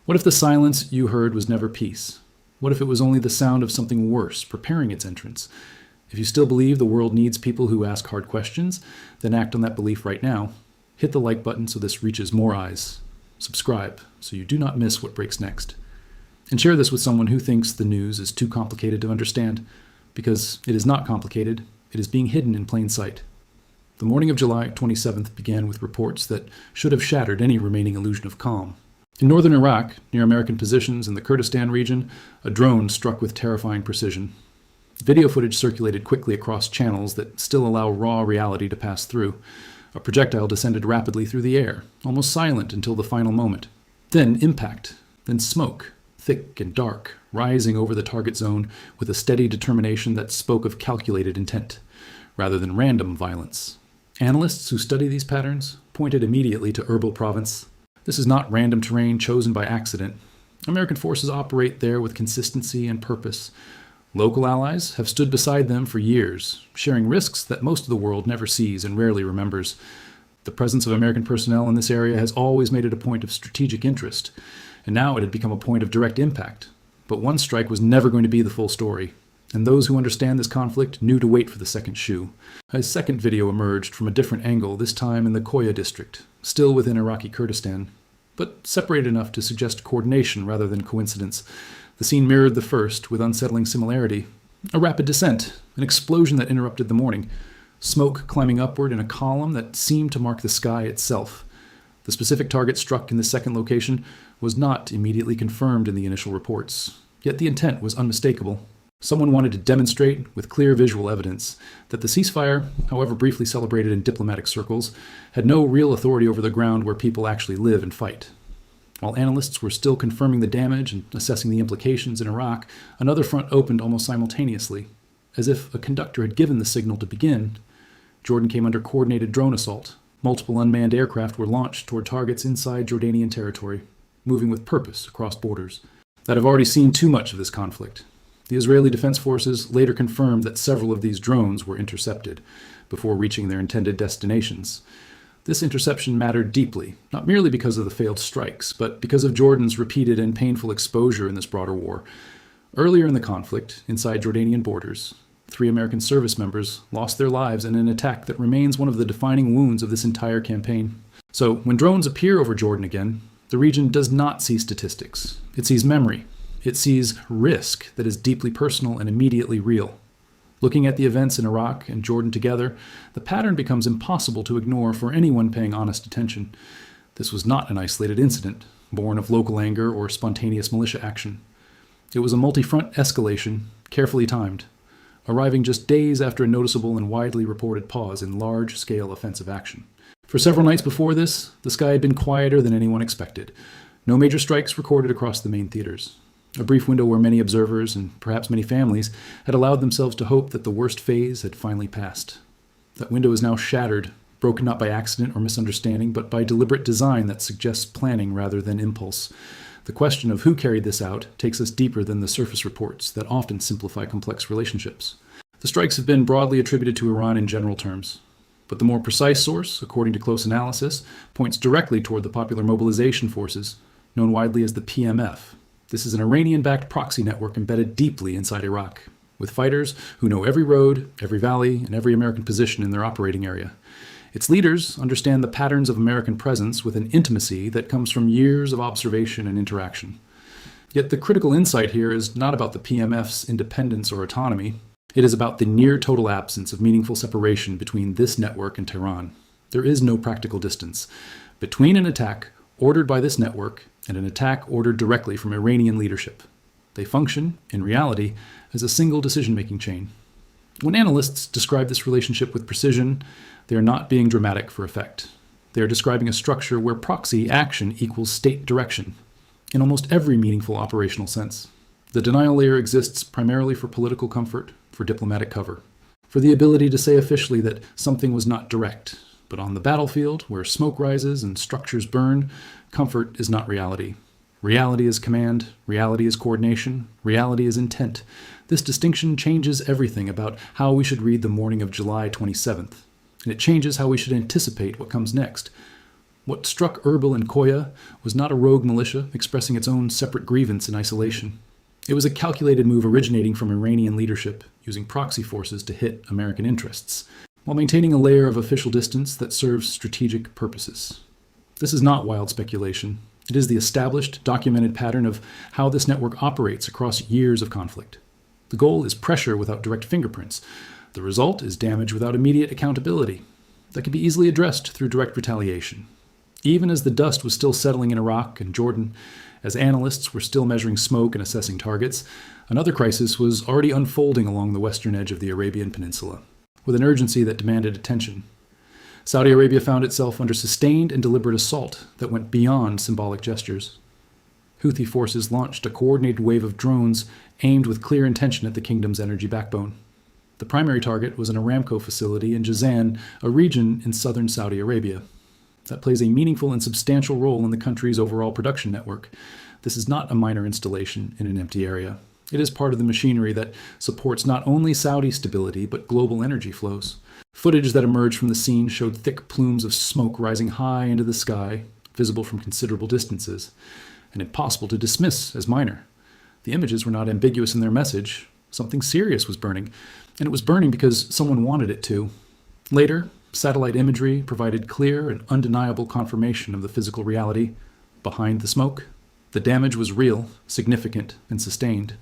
What if the silence you heard was never peace? What if it was only the sound of something worse preparing its entrance? If you still believe the world needs people who ask hard questions, then act on that belief right now. Hit the like button so this reaches more eyes. Subscribe so you do not miss what breaks next. And share this with someone who thinks the news is too complicated to understand, because it is not complicated, it is being hidden in plain sight. The morning of July 27th began with reports that should have shattered any remaining illusion of calm. In northern Iraq, near American positions in the Kurdistan region, a drone struck with terrifying precision. Video footage circulated quickly across channels that still allow raw reality to pass through. A projectile descended rapidly through the air, almost silent until the final moment. Then impact, then smoke, thick and dark, rising over the target zone with a steady determination that spoke of calculated intent, rather than random violence. Analysts who study these patterns pointed immediately to Erbil province. This is not random terrain chosen by accident. American forces operate there with consistency and purpose. Local allies have stood beside them for years, sharing risks that most of the world never sees and rarely remembers. The presence of American personnel in this area has always made it a point of strategic interest, and now it had become a point of direct impact. But one strike was never going to be the full story, and those who understand this conflict knew to wait for the second shoe. A second video emerged from a different angle, this time in the Koya district, still within Iraqi Kurdistan, but separated enough to suggest coordination rather than coincidence. The scene mirrored the first with unsettling similarity. A rapid descent, an explosion that interrupted the morning, smoke climbing upward in a column that seemed to mark the sky itself. The specific target struck in the second location was not immediately confirmed in the initial reports, yet the intent was unmistakable. Someone wanted to demonstrate, with clear visual evidence, that the ceasefire, however briefly celebrated in diplomatic circles, had no real authority over the ground where people actually live and fight. While analysts were still confirming the damage and assessing the implications in Iraq, another front opened almost simultaneously. As if a conductor had given the signal to begin, Jordan came under coordinated drone assault. Multiple unmanned aircraft were launched toward targets inside Jordanian territory, moving with purpose across borders. That have already seen too much of this conflict. The Israeli Defense Forces later confirmed that several of these drones were intercepted before reaching their intended destinations. This interception mattered deeply, not merely because of the failed strikes, but because of Jordan's repeated and painful exposure in this broader war. Earlier in the conflict, inside Jordanian borders, 3 American service members lost their lives in an attack that remains one of the defining wounds of this entire campaign. So, when drones appear over Jordan again, the region does not see statistics. It sees memory. It sees risk that is deeply personal and immediately real. Looking at the events in Iraq and Jordan together, the pattern becomes impossible to ignore for anyone paying honest attention. This was not an isolated incident, born of local anger or spontaneous militia action. It was a multi-front escalation, carefully timed, arriving just days after a noticeable and widely reported pause in large-scale offensive action. For several nights before this, the sky had been quieter than anyone expected. No major strikes recorded across the main theaters. A brief window where many observers, and perhaps many families, had allowed themselves to hope that the worst phase had finally passed. That window is now shattered, broken not by accident or misunderstanding, but by deliberate design that suggests planning rather than impulse. The question of who carried this out takes us deeper than the surface reports that often simplify complex relationships. The strikes have been broadly attributed to Iran in general terms, but the more precise source, according to close analysis, points directly toward the Popular Mobilization Forces, known widely as the PMF. This is an Iranian-backed proxy network embedded deeply inside Iraq, with fighters who know every road, every valley, and every American position in their operating area. Its leaders understand the patterns of American presence with an intimacy that comes from years of observation and interaction. Yet the critical insight here is not about the PMF's independence or autonomy. It is about the near-total absence of meaningful separation between this network and Tehran. There is no practical distance between an attack ordered by this network and an attack ordered directly from Iranian leadership. They function, in reality, as a single decision-making chain. When analysts describe this relationship with precision, they are not being dramatic for effect. They are describing a structure where proxy action equals state direction, in almost every meaningful operational sense. The denial layer exists primarily for political comfort, for diplomatic cover, for the ability to say officially that something was not direct. But on the battlefield, where smoke rises and structures burn, comfort is not reality. Reality is command, reality is coordination, reality is intent. This distinction changes everything about how we should read the morning of July 27th, and it changes how we should anticipate what comes next. What struck Erbil and Koya was not a rogue militia expressing its own separate grievance in isolation. It was a calculated move originating from Iranian leadership, using proxy forces to hit American interests, while maintaining a layer of official distance that serves strategic purposes. This is not wild speculation. It is the established, documented pattern of how this network operates across years of conflict. The goal is pressure without direct fingerprints. The result is damage without immediate accountability. That can be easily addressed through direct retaliation. Even as the dust was still settling in Iraq and Jordan, as analysts were still measuring smoke and assessing targets, another crisis was already unfolding along the western edge of the Arabian Peninsula, with an urgency that demanded attention. Saudi Arabia found itself under sustained and deliberate assault that went beyond symbolic gestures. Houthi forces launched a coordinated wave of drones aimed with clear intention at the kingdom's energy backbone. The primary target was an Aramco facility in Jazan, a region in southern Saudi Arabia. That plays a meaningful and substantial role in the country's overall production network. This is not a minor installation in an empty area. It is part of the machinery that supports not only Saudi stability, but global energy flows. Footage that emerged from the scene showed thick plumes of smoke rising high into the sky, visible from considerable distances, and impossible to dismiss as minor. The images were not ambiguous in their message. Something serious was burning, and it was burning because someone wanted it to. Later, satellite imagery provided clear and undeniable confirmation of the physical reality. Behind the smoke, the damage was real, significant, and sustained.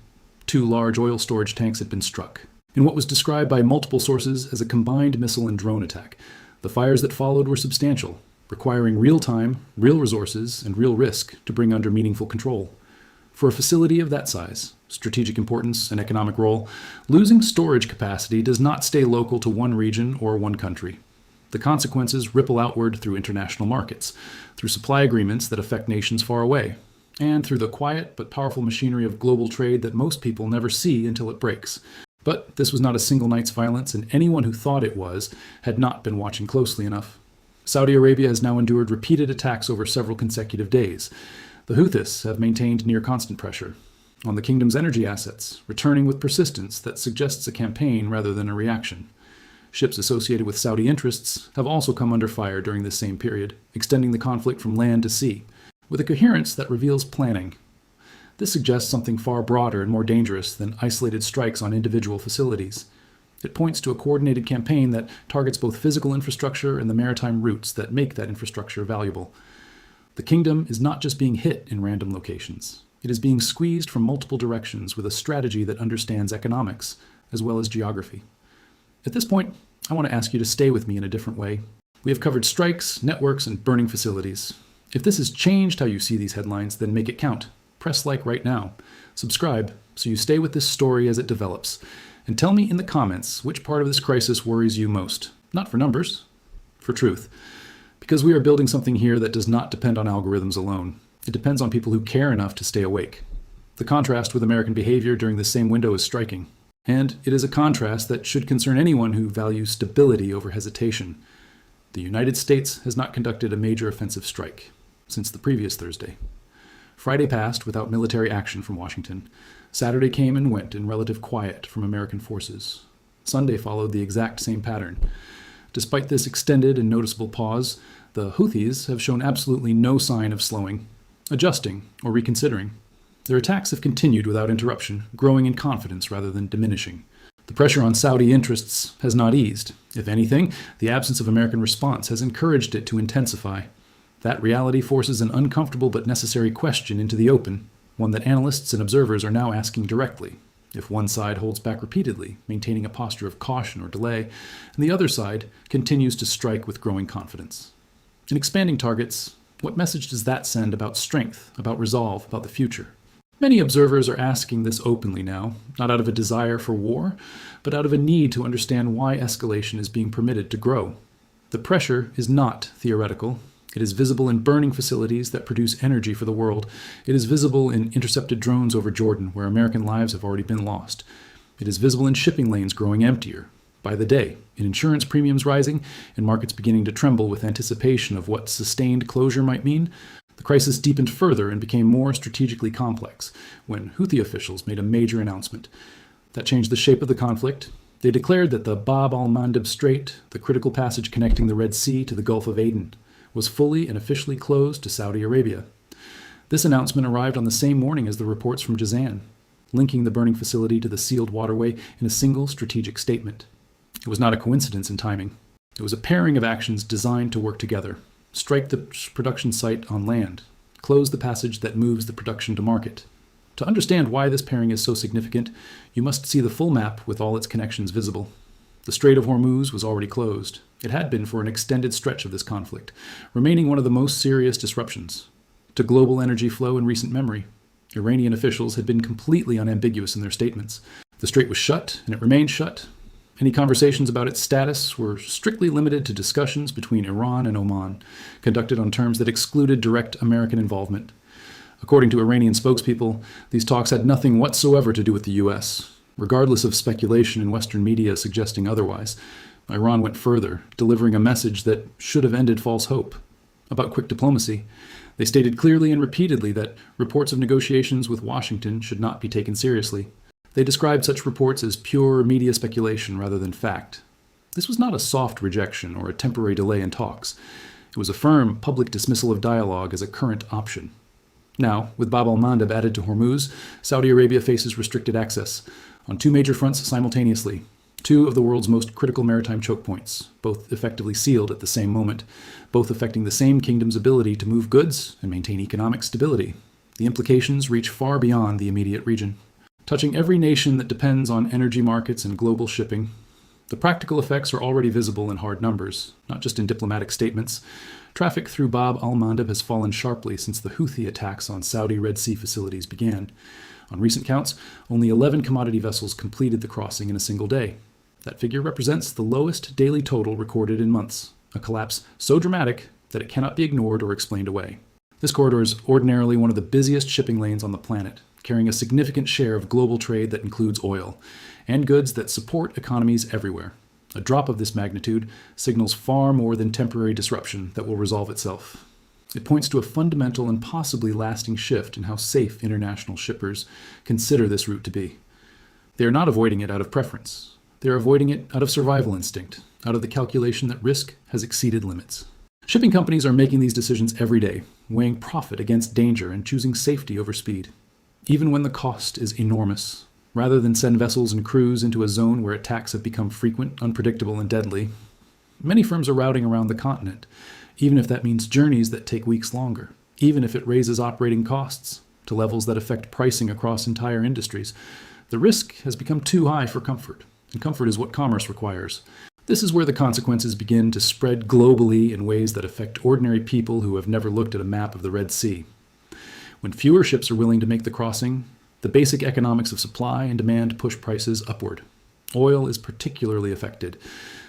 2 large oil storage tanks had been struck. In what was described by multiple sources as a combined missile and drone attack, the fires that followed were substantial, requiring real time, real resources, and real risk to bring under meaningful control. For a facility of that size, strategic importance, and economic role, losing storage capacity does not stay local to one region or one country. The consequences ripple outward through international markets, through supply agreements that affect nations far away, and through the quiet but powerful machinery of global trade that most people never see until it breaks. But this was not a single night's violence, and anyone who thought it was had not been watching closely enough. Saudi Arabia has now endured repeated attacks over several consecutive days. The Houthis have maintained near constant pressure on the kingdom's energy assets, returning with persistence that suggests a campaign rather than a reaction. Ships associated with Saudi interests have also come under fire during this same period, extending the conflict from land to sea, with a coherence that reveals planning. This suggests something far broader and more dangerous than isolated strikes on individual facilities. It points to a coordinated campaign that targets both physical infrastructure and the maritime routes that make that infrastructure valuable. The kingdom is not just being hit in random locations. It is being squeezed from multiple directions with a strategy that understands economics as well as geography. At this point, I want to ask you to stay with me in a different way. We have covered strikes, networks, and burning facilities. If this has changed how you see these headlines, then make it count. Press like right now. Subscribe so you stay with this story as it develops. And tell me in the comments which part of this crisis worries you most. Not for numbers, for truth. Because we are building something here that does not depend on algorithms alone. It depends on people who care enough to stay awake. The contrast with American behavior during this same window is striking. And it is a contrast that should concern anyone who values stability over hesitation. The United States has not conducted a major offensive strike since the previous Thursday. Friday passed without military action from Washington. Saturday came and went in relative quiet from American forces. Sunday followed the exact same pattern. Despite this extended and noticeable pause, the Houthis have shown absolutely no sign of slowing, adjusting, or reconsidering. Their attacks have continued without interruption, growing in confidence rather than diminishing. The pressure on Saudi interests has not eased. If anything, the absence of American response has encouraged it to intensify. That reality forces an uncomfortable but necessary question into the open, one that analysts and observers are now asking directly. If one side holds back repeatedly, maintaining a posture of caution or delay, and the other side continues to strike with growing confidence. In expanding targets, what message does that send about strength, about resolve, about the future? Many observers are asking this openly now, not out of a desire for war, but out of a need to understand why escalation is being permitted to grow. The pressure is not theoretical. It is visible in burning facilities that produce energy for the world. It is visible in intercepted drones over Jordan, where American lives have already been lost. It is visible in shipping lanes growing emptier by the day, in insurance premiums rising, and markets beginning to tremble with anticipation of what sustained closure might mean. The crisis deepened further and became more strategically complex when Houthi officials made a major announcement. That changed the shape of the conflict. They declared that the Bab al-Mandeb Strait, the critical passage connecting the Red Sea to the Gulf of Aden, was fully and officially closed to Saudi Arabia. This announcement arrived on the same morning as the reports from Jazan, linking the burning facility to the sealed waterway in a single strategic statement. It was not a coincidence in timing. It was a pairing of actions designed to work together. Strike the production site on land. Close the passage that moves the production to market. To understand why this pairing is so significant, you must see the full map with all its connections visible. The Strait of Hormuz was already closed. It had been for an extended stretch of this conflict, remaining one of the most serious disruptions to global energy flow in recent memory. Iranian officials had been completely unambiguous in their statements. The strait was shut, and it remained shut. Any conversations about its status were strictly limited to discussions between Iran and Oman, conducted on terms that excluded direct American involvement. According to Iranian spokespeople, these talks had nothing whatsoever to do with the U.S. Regardless of speculation in Western media suggesting otherwise, Iran went further, delivering a message that should have ended false hope. About quick diplomacy, they stated clearly and repeatedly that reports of negotiations with Washington should not be taken seriously. They described such reports as pure media speculation rather than fact. This was not a soft rejection or a temporary delay in talks. It was a firm public dismissal of dialogue as a current option. Now, with Bab al-Mandeb added to Hormuz, Saudi Arabia faces restricted access on two major fronts simultaneously, two of the world's most critical maritime choke points, both effectively sealed at the same moment, both affecting the same kingdom's ability to move goods and maintain economic stability. The implications reach far beyond the immediate region, touching every nation that depends on energy markets and global shipping. The practical effects are already visible in hard numbers, not just in diplomatic statements. Traffic through Bab al-Mandeb has fallen sharply since the Houthi attacks on Saudi Red Sea facilities began. On recent counts, only 11 commodity vessels completed the crossing in a single day. That figure represents the lowest daily total recorded in months, a collapse so dramatic that it cannot be ignored or explained away. This corridor is ordinarily one of the busiest shipping lanes on the planet, carrying a significant share of global trade that includes oil, and goods that support economies everywhere. A drop of this magnitude signals far more than temporary disruption that will resolve itself. It points to a fundamental and possibly lasting shift in how safe international shippers consider this route to be. They are not avoiding it out of preference. They are avoiding it out of survival instinct, out of the calculation that risk has exceeded limits. Shipping companies are making these decisions every day, weighing profit against danger and choosing safety over speed, even when the cost is enormous. Rather than send vessels and crews into a zone where attacks have become frequent, unpredictable, and deadly, many firms are routing around the continent, even if that means journeys that take weeks longer, even if it raises operating costs to levels that affect pricing across entire industries. The risk has become too high for comfort, and comfort is what commerce requires. This is where the consequences begin to spread globally in ways that affect ordinary people who have never looked at a map of the Red Sea. When fewer ships are willing to make the crossing, the basic economics of supply and demand push prices upward. Oil is particularly affected,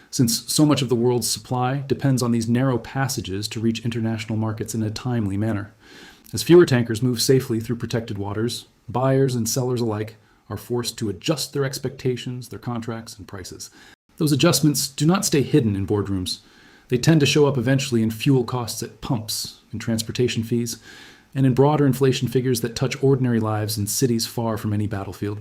since so much of the world's supply depends on these narrow passages to reach international markets in a timely manner. As fewer tankers move safely through protected waters, buyers and sellers alike are forced to adjust their expectations, their contracts, and prices. Those adjustments do not stay hidden in boardrooms. They tend to show up eventually in fuel costs at pumps, in transportation fees, and in broader inflation figures that touch ordinary lives in cities far from any battlefield.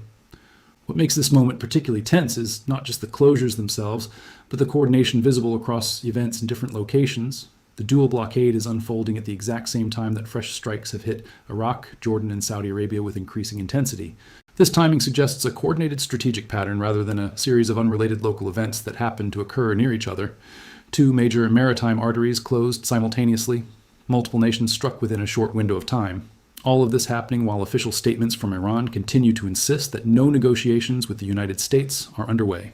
What makes this moment particularly tense is not just the closures themselves, but the coordination visible across events in different locations. The dual blockade is unfolding at the exact same time that fresh strikes have hit Iraq, Jordan, and Saudi Arabia with increasing intensity. This timing suggests a coordinated strategic pattern rather than a series of unrelated local events that happen to occur near each other. Two major maritime arteries closed simultaneously, multiple nations struck within a short window of time. All of this happening while official statements from Iran continue to insist that no negotiations with the United States are underway.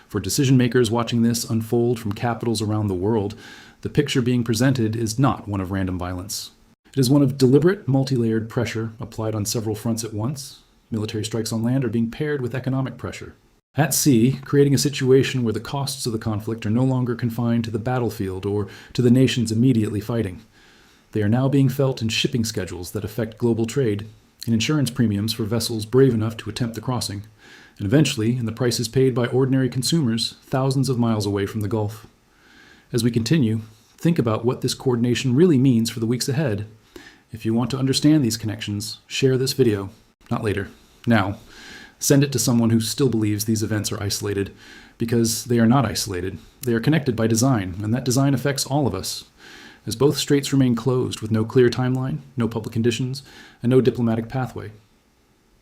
For decision makers watching this unfold from capitals around the world, the picture being presented is not one of random violence. It is one of deliberate, multi-layered pressure applied on several fronts at once. Military strikes on land are being paired with economic pressure. At sea, creating a situation where the costs of the conflict are no longer confined to the battlefield or to the nations immediately fighting. They are now being felt in shipping schedules that affect global trade, in insurance premiums for vessels brave enough to attempt the crossing, and eventually in the prices paid by ordinary consumers thousands of miles away from the Gulf. As we continue, think about what this coordination really means for the weeks ahead. If you want to understand these connections, share this video. Not later. Now. Send it to someone who still believes these events are isolated, because they are not isolated. They are connected by design, and that design affects all of us. as both straits remain closed with no clear timeline, no public conditions, and no diplomatic pathway.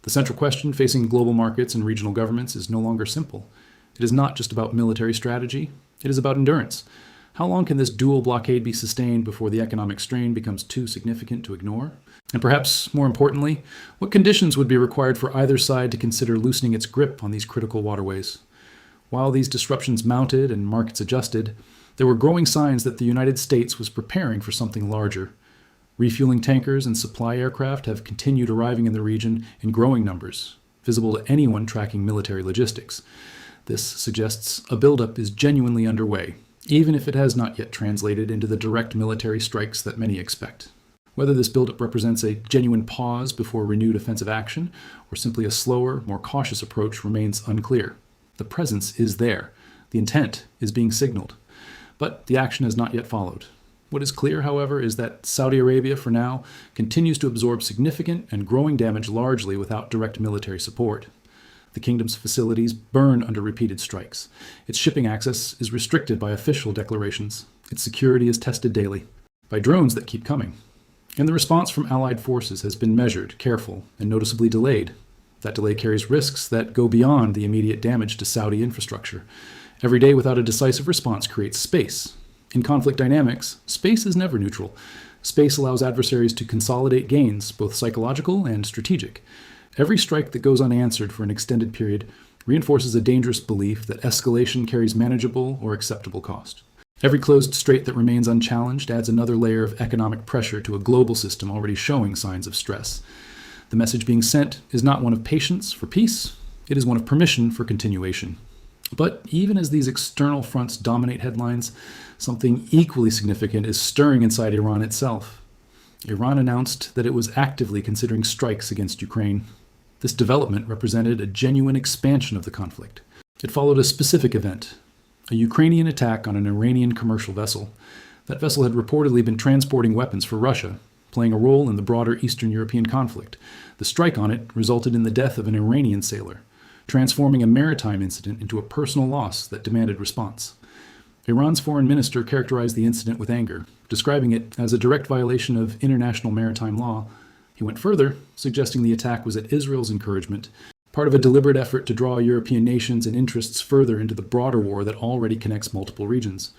The central question facing global markets and regional governments is no longer simple. It is not just about military strategy, it is about endurance. How long can this dual blockade be sustained before the economic strain becomes too significant to ignore? And perhaps more importantly, what conditions would be required for either side to consider loosening its grip on these critical waterways? While these disruptions mounted and markets adjusted, there were growing signs that the United States was preparing for something larger. Refueling tankers and supply aircraft have continued arriving in the region in growing numbers, visible to anyone tracking military logistics. This suggests a buildup is genuinely underway, even if it has not yet translated into the direct military strikes that many expect. Whether this buildup represents a genuine pause before renewed offensive action, or simply a slower, more cautious approach remains unclear. The presence is there. The intent is being signaled. But the action has not yet followed. What is clear, however, is that Saudi Arabia, for now, continues to absorb significant and growing damage largely without direct military support. The kingdom's facilities burn under repeated strikes. Its shipping access is restricted by official declarations. Its security is tested daily by drones that keep coming. And the response from allied forces has been measured, careful, and noticeably delayed. That delay carries risks that go beyond the immediate damage to Saudi infrastructure. Every day without a decisive response creates space. In conflict dynamics, space is never neutral. Space allows adversaries to consolidate gains, both psychological and strategic. Every strike that goes unanswered for an extended period reinforces a dangerous belief that escalation carries manageable or acceptable cost. Every closed strait that remains unchallenged adds another layer of economic pressure to a global system already showing signs of stress. The message being sent is not one of patience for peace, it is one of permission for continuation. But even as these external fronts dominate headlines, something equally significant is stirring inside Iran itself. Iran announced that it was actively considering strikes against Ukraine. This development represented a genuine expansion of the conflict. It followed a specific event, a Ukrainian attack on an Iranian commercial vessel. That vessel had reportedly been transporting weapons for Russia, playing a role in the broader Eastern European conflict. The strike on it resulted in the death of an Iranian sailor, transforming a maritime incident into a personal loss that demanded response. Iran's foreign minister characterized the incident with anger, describing it as a direct violation of international maritime law. He went further, suggesting the attack was at Israel's encouragement, part of a deliberate effort to draw European nations and interests further into the broader war that already connects multiple regions.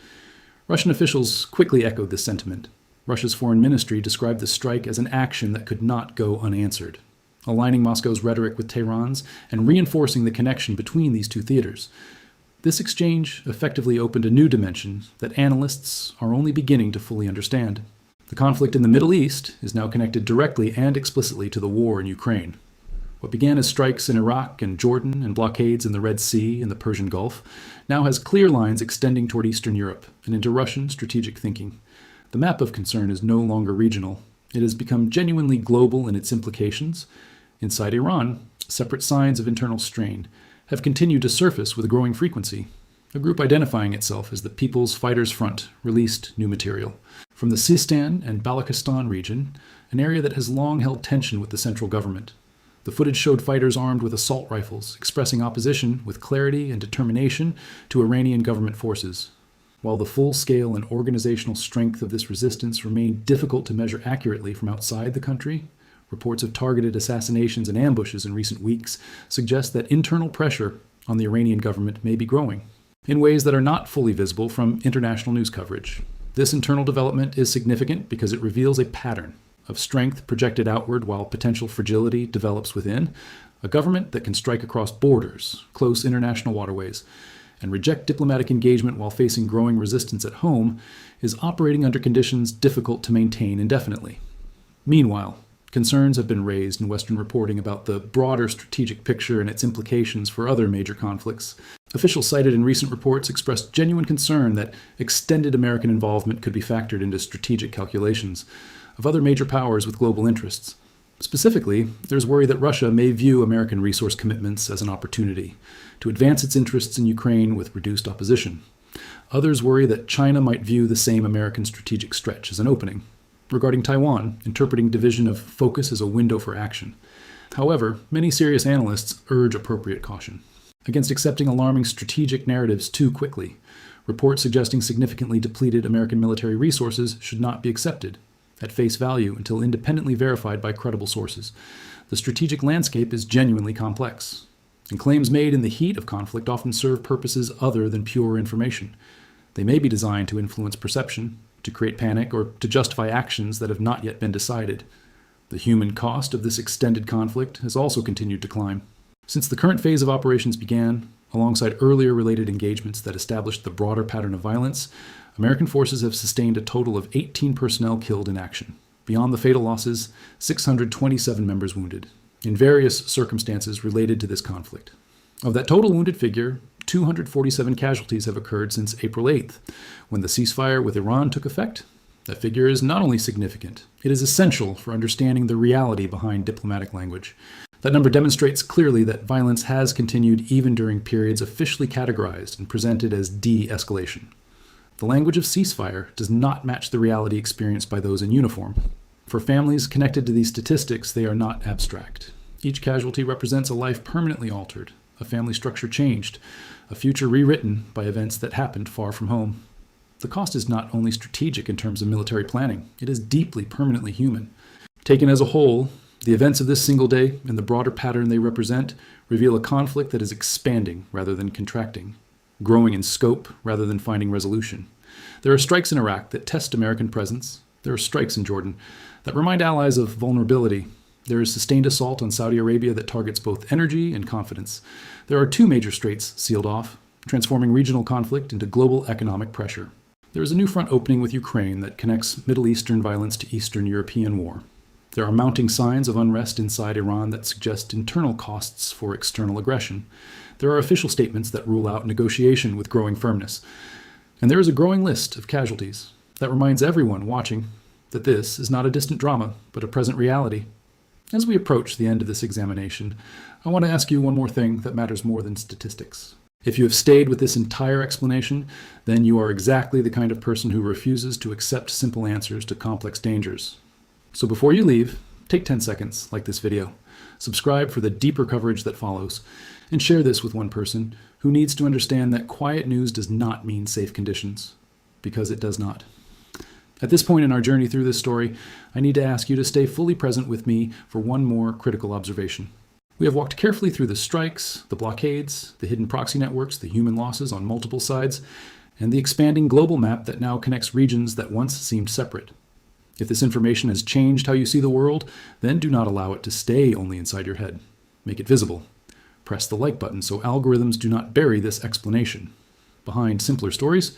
Russian officials quickly echoed this sentiment. Russia's foreign ministry described the strike as an action that could not go unanswered, aligning Moscow's rhetoric with Tehran's and reinforcing the connection between these two theaters. This exchange effectively opened a new dimension that analysts are only beginning to fully understand. The conflict in the Middle East is now connected directly and explicitly to the war in Ukraine. What began as strikes in Iraq and Jordan and blockades in the Red Sea and the Persian Gulf now has clear lines extending toward Eastern Europe and into Russian strategic thinking. The map of concern is no longer regional. It has become genuinely global in its implications. Inside Iran, separate signs of internal strain have continued to surface with growing frequency. A group identifying itself as the People's Fighters Front released new material. From the Sistan and Balochistan region, an area that has long held tension with the central government. The footage showed fighters armed with assault rifles, expressing opposition with clarity and determination to Iranian government forces. While the full scale and organizational strength of this resistance remained difficult to measure accurately from outside the country, reports of targeted assassinations and ambushes in recent weeks suggest that internal pressure on the Iranian government may be growing, in ways that are not fully visible from international news coverage. This internal development is significant because it reveals a pattern of strength projected outward while potential fragility develops within. A government that can strike across borders, close international waterways, and reject diplomatic engagement while facing growing resistance at home is operating under conditions difficult to maintain indefinitely. Meanwhile, concerns have been raised in Western reporting about the broader strategic picture and its implications for other major conflicts. Officials cited in recent reports expressed genuine concern that extended American involvement could be factored into strategic calculations of other major powers with global interests. Specifically, there's worry that Russia may view American resource commitments as an opportunity to advance its interests in Ukraine with reduced opposition. Others worry that China might view the same American strategic stretch as an opening. Regarding Taiwan, interpreting division of focus as a window for action. However, many serious analysts urge appropriate caution against accepting alarming strategic narratives too quickly. Reports suggesting significantly depleted American military resources should not be accepted at face value until independently verified by credible sources. The strategic landscape is genuinely complex, and claims made in the heat of conflict often serve purposes other than pure information. They may be designed to influence perception, to create panic, or to justify actions that have not yet been decided. The human cost of this extended conflict has also continued to climb. Since the current phase of operations began, alongside earlier related engagements that established the broader pattern of violence, American forces have sustained a total of 18 personnel killed in action. Beyond the fatal losses, 627 members wounded, in various circumstances related to this conflict. Of that total wounded figure, 247 casualties have occurred since April 8th, when the ceasefire with Iran took effect. That figure is not only significant, it is essential for understanding the reality behind diplomatic language. That number demonstrates clearly that violence has continued even during periods officially categorized and presented as de-escalation. The language of ceasefire does not match the reality experienced by those in uniform. For families connected to these statistics, they are not abstract. Each casualty represents a life permanently altered, a family structure changed, a future rewritten by events that happened far from home. The cost is not only strategic in terms of military planning, it is deeply permanently human. Taken as a whole, the events of this single day and the broader pattern they represent reveal a conflict that is expanding rather than contracting, growing in scope rather than finding resolution. There are strikes in Iraq that test American presence. There are strikes in Jordan that remind allies of vulnerability. There is sustained assault on Saudi Arabia that targets both energy and confidence. There are 2 major straits sealed off, transforming regional conflict into global economic pressure. There is a new front opening with Ukraine that connects Middle Eastern violence to Eastern European war. There are mounting signs of unrest inside Iran that suggest internal costs for external aggression. There are official statements that rule out negotiation with growing firmness. And there is a growing list of casualties that reminds everyone watching that this is not a distant drama, but a present reality. As we approach the end of this examination, I want to ask you one more thing that matters more than statistics. If you have stayed with this entire explanation, then you are exactly the kind of person who refuses to accept simple answers to complex dangers. So before you leave, take 10 seconds, like this video, subscribe for the deeper coverage that follows, and share this with one person who needs to understand that quiet news does not mean safe conditions, because it does not. At this point in our journey through this story, I need to ask you to stay fully present with me for one more critical observation. We have walked carefully through the strikes, the blockades, the hidden proxy networks, the human losses on multiple sides, and the expanding global map that now connects regions that once seemed separate. If this information has changed how you see the world, then do not allow it to stay only inside your head. Make it visible. Press the like button so algorithms do not bury this explanation. Behind simpler stories,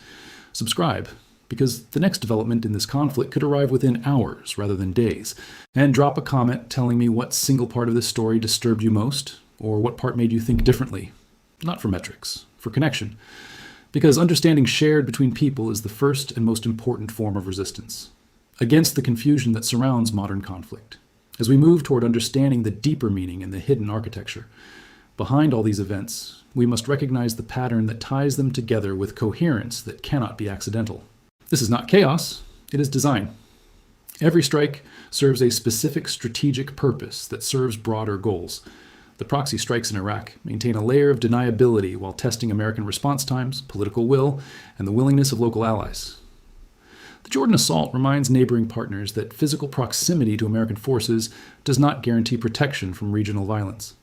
subscribe, because the next development in this conflict could arrive within hours rather than days. And drop a comment telling me what single part of this story disturbed you most, or what part made you think differently. Not for metrics, for connection. Because understanding shared between people is the first and most important form of resistance against the confusion that surrounds modern conflict. As we move toward understanding the deeper meaning and the hidden architecture behind all these events, we must recognize the pattern that ties them together with coherence that cannot be accidental. This is not chaos, it is design. Every strike serves a specific strategic purpose that serves broader goals. The proxy strikes in Iraq maintain a layer of deniability while testing American response times, political will, and the willingness of local allies. The Jordan assault reminds neighboring partners that physical proximity to American forces does not guarantee protection from regional violence.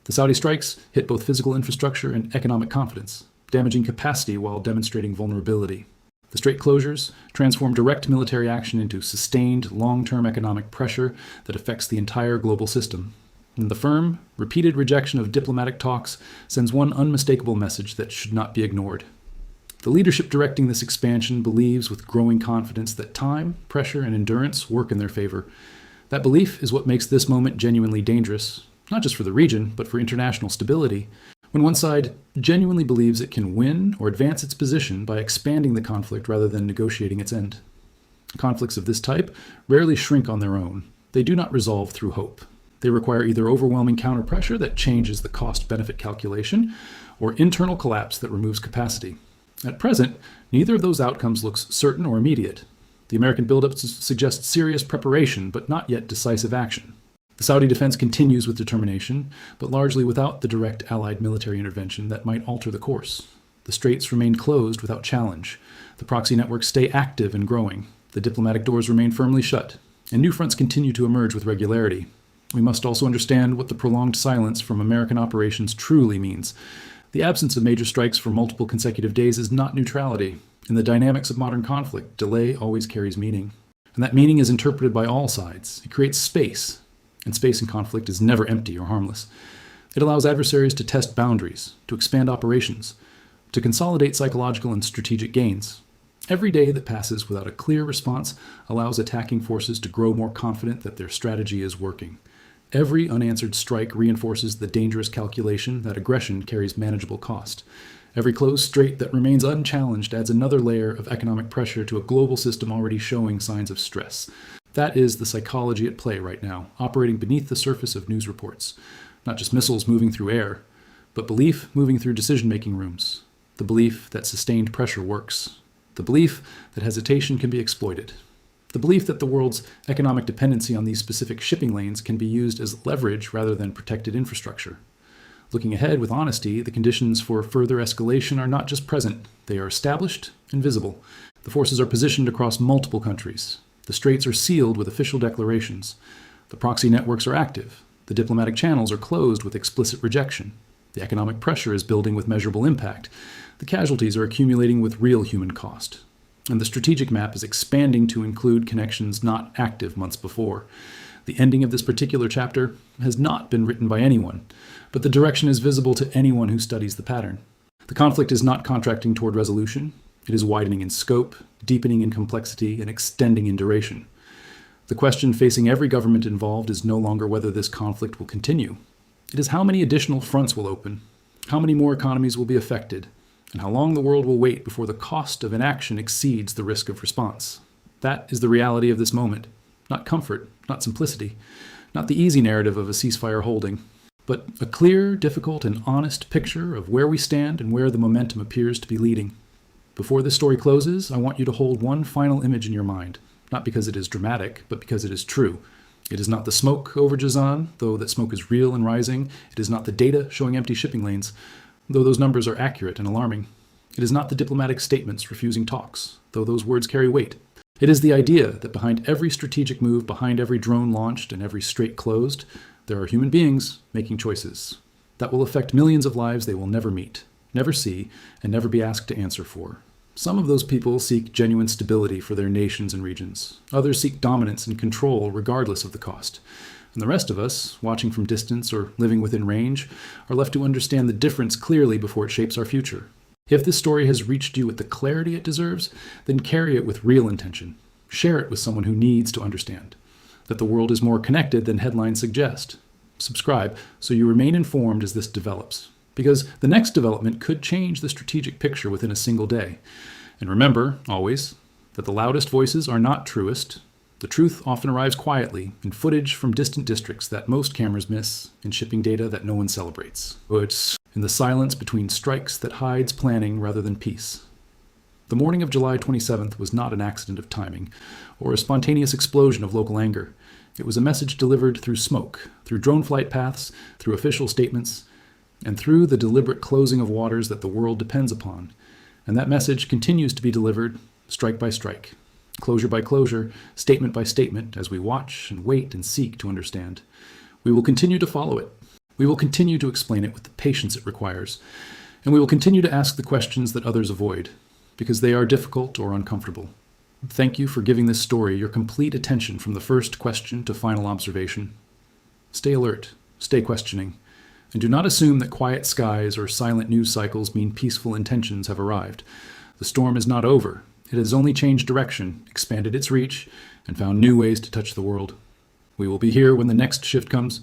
The Saudi strikes hit both physical infrastructure and economic confidence, damaging capacity while demonstrating vulnerability. The Strait closures transform direct military action into sustained, long-term economic pressure that affects the entire global system. And the firm, repeated rejection of diplomatic talks sends one unmistakable message that should not be ignored. The leadership directing this expansion believes with growing confidence that time, pressure, and endurance work in their favor. That belief is what makes this moment genuinely dangerous, not just for the region, but for international stability. When one side genuinely believes it can win or advance its position by expanding the conflict rather than negotiating its end. Conflicts of this type rarely shrink on their own. They do not resolve through hope. They require either overwhelming counterpressure that changes the cost-benefit calculation or internal collapse that removes capacity. At present, neither of those outcomes looks certain or immediate. The American buildup suggests serious preparation, but not yet decisive action. The Saudi defense continues with determination, but largely without the direct Allied military intervention that might alter the course. The straits remain closed without challenge. The proxy networks stay active and growing. The diplomatic doors remain firmly shut. And new fronts continue to emerge with regularity. We must also understand what the prolonged silence from American operations truly means. The absence of major strikes for multiple consecutive days is not neutrality. In the dynamics of modern conflict, delay always carries meaning. And that meaning is interpreted by all sides. It creates space. And space in conflict is never empty or harmless. It allows adversaries to test boundaries, to expand operations, to consolidate psychological and strategic gains. Every day that passes without a clear response allows attacking forces to grow more confident that their strategy is working. Every unanswered strike reinforces the dangerous calculation that aggression carries manageable cost. Every closed strait that remains unchallenged adds another layer of economic pressure to a global system already showing signs of stress. That is the psychology at play right now, operating beneath the surface of news reports. Not just missiles moving through air, but belief moving through decision-making rooms. The belief that sustained pressure works. The belief that hesitation can be exploited. The belief that the world's economic dependency on these specific shipping lanes can be used as leverage rather than protected infrastructure. Looking ahead with honesty, the conditions for further escalation are not just present, they are established and visible. The forces are positioned across multiple countries. The straits are sealed with official declarations. The proxy networks are active. The diplomatic channels are closed with explicit rejection. The economic pressure is building with measurable impact. The casualties are accumulating with real human cost. And the strategic map is expanding to include connections not active months before. The ending of this particular chapter has not been written by anyone, but the direction is visible to anyone who studies the pattern. The conflict is not contracting toward resolution. It is widening in scope, deepening in complexity, and extending in duration. The question facing every government involved is no longer whether this conflict will continue. It is how many additional fronts will open, how many more economies will be affected, and how long the world will wait before the cost of inaction exceeds the risk of response. That is the reality of this moment. Not comfort, not simplicity, not the easy narrative of a ceasefire holding, but a clear, difficult, and honest picture of where we stand and where the momentum appears to be leading. Before this story closes, I want you to hold one final image in your mind, not because it is dramatic, but because it is true. It is not the smoke over Jazan, though that smoke is real and rising. It is not the data showing empty shipping lanes, though those numbers are accurate and alarming. It is not the diplomatic statements refusing talks, though those words carry weight. It is the idea that behind every strategic move, behind every drone launched and every strait closed, there are human beings making choices that will affect millions of lives they will never meet, never see, and never be asked to answer for. Some of those people seek genuine stability for their nations and regions. Others seek dominance and control regardless of the cost. And the rest of us, watching from distance or living within range, are left to understand the difference clearly before it shapes our future. If this story has reached you with the clarity it deserves, then carry it with real intention. Share it with someone who needs to understand that the world is more connected than headlines suggest. Subscribe so you remain informed as this develops, because the next development could change the strategic picture within a single day. And remember, always, that the loudest voices are not truest. The truth often arrives quietly, in footage from distant districts that most cameras miss, in shipping data that no one celebrates. It's in the silence between strikes that hides planning rather than peace. The morning of July 27th was not an accident of timing, or a spontaneous explosion of local anger. It was a message delivered through smoke, through drone flight paths, through official statements, and through the deliberate closing of waters that the world depends upon. And that message continues to be delivered, strike by strike, closure by closure, statement by statement, as we watch and wait and seek to understand. We will continue to follow it. We will continue to explain it with the patience it requires. And we will continue to ask the questions that others avoid, because they are difficult or uncomfortable. Thank you for giving this story your complete attention from the first question to final observation. Stay alert, stay questioning, and do not assume that quiet skies or silent news cycles mean peaceful intentions have arrived. The storm is not over. It has only changed direction, expanded its reach, and found new ways to touch the world. We will be here when the next shift comes,